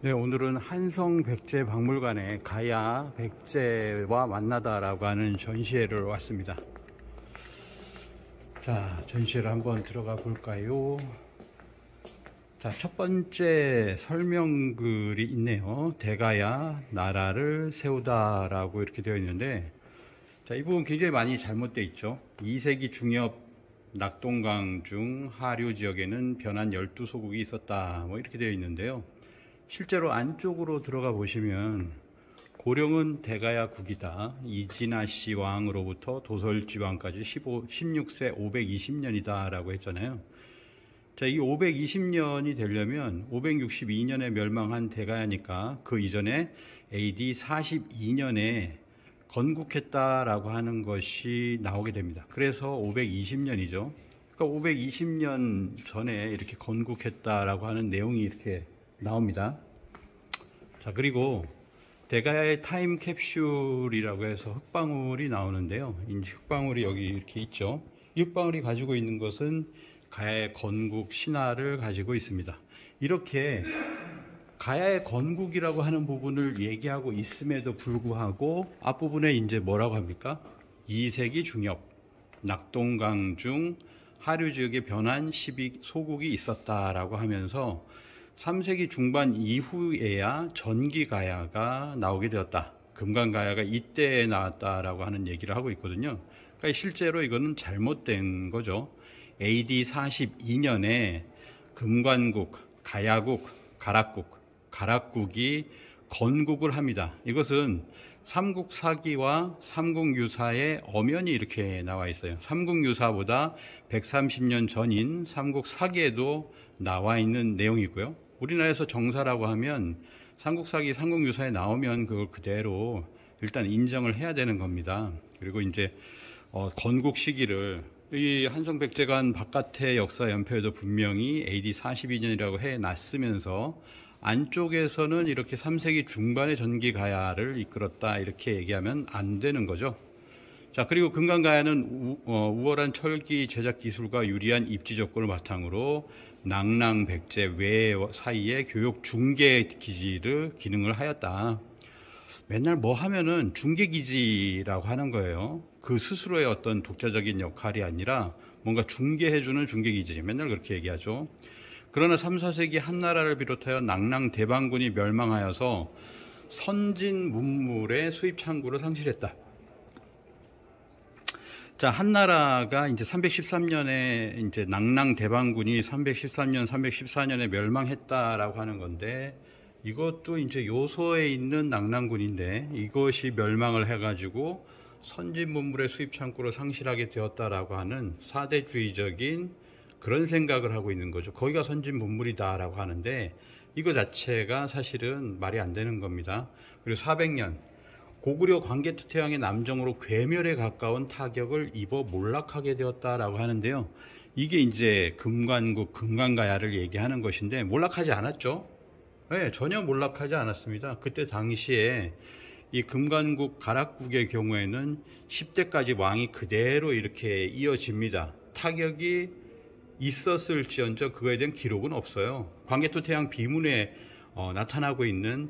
네, 오늘은 한성백제박물관에 가야 백제와 만나다라고 하는 전시회를 왔습니다. 자, 전시회를 한번 들어가 볼까요? 자, 첫 번째 설명글이 있네요. 대가야 나라를 세우다라고 이렇게 되어 있는데, 자, 이 부분 굉장히 많이 잘못되어 있죠. 2세기 중엽 낙동강 중 하류 지역에는 변한 12소국이 있었다, 뭐 이렇게 되어 있는데요. 실제로 안쪽으로 들어가 보시면 고령은 대가야국이다. 이진아씨 왕으로부터 도솔지 왕까지 16세 520년이다 라고 했잖아요. 자, 이 520년이 되려면 562년에 멸망한 대가야니까 그 이전에 AD 42년에 건국했다라고 하는 것이 나오게 됩니다. 그래서 520년이죠. 그러니까 520년 전에 이렇게 건국했다라고 하는 내용이 이렇게 나옵니다. 자, 그리고 대가야의 타임 캡슐이라고 해서 흙방울이 나오는데요. 이 흙방울이 여기 이렇게 있죠. 이 흙방울이 가지고 있는 것은 가야의 건국 신화를 가지고 있습니다. 이렇게 가야의 건국이라고 하는 부분을 얘기하고 있음에도 불구하고 앞부분에 이제 뭐라고 합니까? 2세기 중엽 낙동강 중 하류 지역에 변한 12소국이 있었다라고 하면서 3세기 중반 이후에야 전기가야가 나오게 되었다. 금강가야가 이때 나왔다라고 하는 얘기를 하고 있거든요. 그러니까 실제로 이거는 잘못된 거죠. AD 42년에 금관국, 가야국, 가락국이 건국을 합니다. 이것은 삼국사기와 삼국유사의 엄연히 이렇게 나와 있어요. 삼국유사보다 130년 전인 삼국사기에도 나와 있는 내용이고요. 우리나라에서 정사라고 하면 삼국사기, 삼국유사에 나오면 그걸 그대로 일단 인정을 해야 되는 겁니다. 그리고 이제 건국 시기를 이 한성백제관 바깥의 역사 연표에도 분명히 AD 42년이라고 해놨으면서 안쪽에서는 이렇게 3세기 중반의 전기가야를 이끌었다 이렇게 얘기하면 안 되는 거죠. 자, 그리고 금강가야는 우월한 철기 제작 기술과 유리한 입지 조건을 바탕으로 낭랑, 백제, 외 사이에 교육 중개 기능을 하였다. 맨날 뭐 하면은 중개기지라고 하는 거예요. 그 스스로의 어떤 독자적인 역할이 아니라 뭔가 중개해주는 중개기지. 맨날 그렇게 얘기하죠. 그러나 3, 4세기 한나라를 비롯하여 낭랑 대방군이 멸망하여서 선진 문물의 수입 창구를 상실했다. 자, 한나라가 이제 313년에 이제 낭랑 대방군이 313년, 314년에 멸망했다라고 하는 건데, 이것도 이제 요소에 있는 낭랑군인데 이것이 멸망을 해가지고 선진 문물의 수입 창구를 상실하게 되었다라고 하는 사대주의적인 그런 생각을 하고 있는 거죠. 거기가 선진 문물이다라고 하는데 이거 자체가 사실은 말이 안 되는 겁니다. 그리고 400년 고구려 광개토태왕의 남정으로 괴멸에 가까운 타격을 입어 몰락하게 되었다라고 하는데요. 이게 이제 금관국, 금강가야를 얘기하는 것인데 몰락하지 않았죠. 네, 전혀 몰락하지 않았습니다. 그때 당시에 이 금관국, 가락국의 경우에는 10대까지 왕이 그대로 이렇게 이어집니다. 타격이 있었을지언정 그거에 대한 기록은 없어요. 광개토태양 비문에 나타나고 있는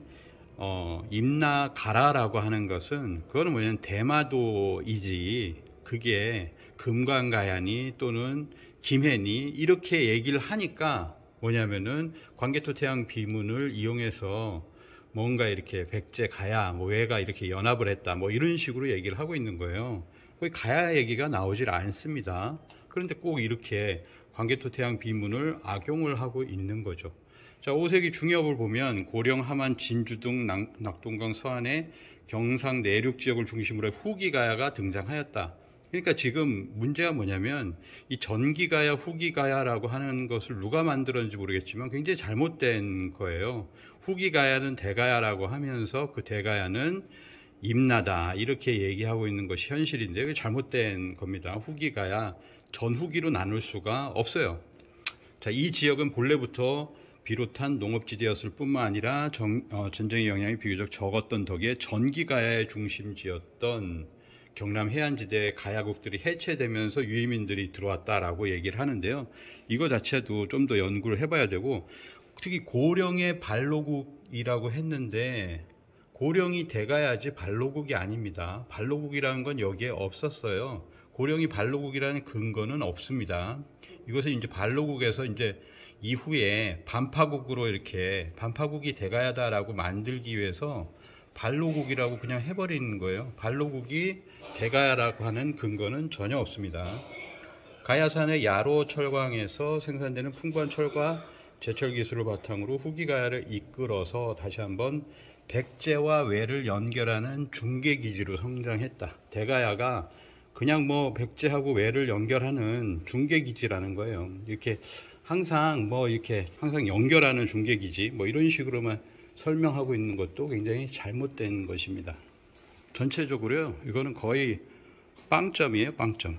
임나가라라고 하는 것은 그거는 뭐냐면 대마도이지 그게 금관가야니 또는 김해니 이렇게 얘기를 하니까 뭐냐면은 광개토태양 비문을 이용해서 뭔가 이렇게 백제 가야 뭐 왜가 이렇게 연합을 했다 뭐 이런 식으로 얘기를 하고 있는 거예요. 거기 가야 얘기가 나오질 않습니다. 그런데 꼭 이렇게 광개토태양 비문을 악용을 하고 있는 거죠. 자, 5세기 중엽을 보면 고령, 함안, 진주 등 낙동강 서안의 경상 내륙 지역을 중심으로 해 후기가야가 등장하였다. 그러니까 지금 문제가 뭐냐면 이 전기가야, 후기가야라고 하는 것을 누가 만들었는지 모르겠지만 굉장히 잘못된 거예요. 후기가야는 대가야라고 하면서 그 대가야는 임나다 이렇게 얘기하고 있는 것이 현실인데 그게 잘못된 겁니다. 후기가야 전후기로 나눌 수가 없어요. 자, 이 지역은 본래부터 비롯한 농업지대였을 뿐만 아니라 전쟁의 영향이 비교적 적었던 덕에 전기가야의 중심지였던 경남 해안지대의 가야국들이 해체되면서 유이민들이 들어왔다라고 얘기를 하는데요. 이거 자체도 좀 더 연구를 해봐야 되고 특히 고령의 발로국 발로국이라고 했는데 고령이 돼가야지 발로국이 아닙니다. 발로국이라는 건 여기에 없었어요. 고령이 발로국이라는 근거는 없습니다. 이것은 이제 발로국에서 이제 이후에 반파국으로 이렇게 반파국이 돼가야다라고 만들기 위해서 발로국이라고 그냥 해버리는 거예요. 발로국이 돼가야라고 하는 근거는 전혀 없습니다. 가야산의 야로 철광에서 생산되는 풍부한 철과 제철 기술을 바탕으로 후기 가야를 이끌어서 다시 한번 백제와 외를 연결하는 중개 기지로 성장했다. 대가야가 그냥 뭐 백제하고 외를 연결하는 중개 기지라는 거예요. 이렇게 항상 항상 연결하는 중개 기지 뭐 이런 식으로만 설명하고 있는 것도 굉장히 잘못된 것입니다. 전체적으로요. 이거는 거의 빵점이에요, 빵점.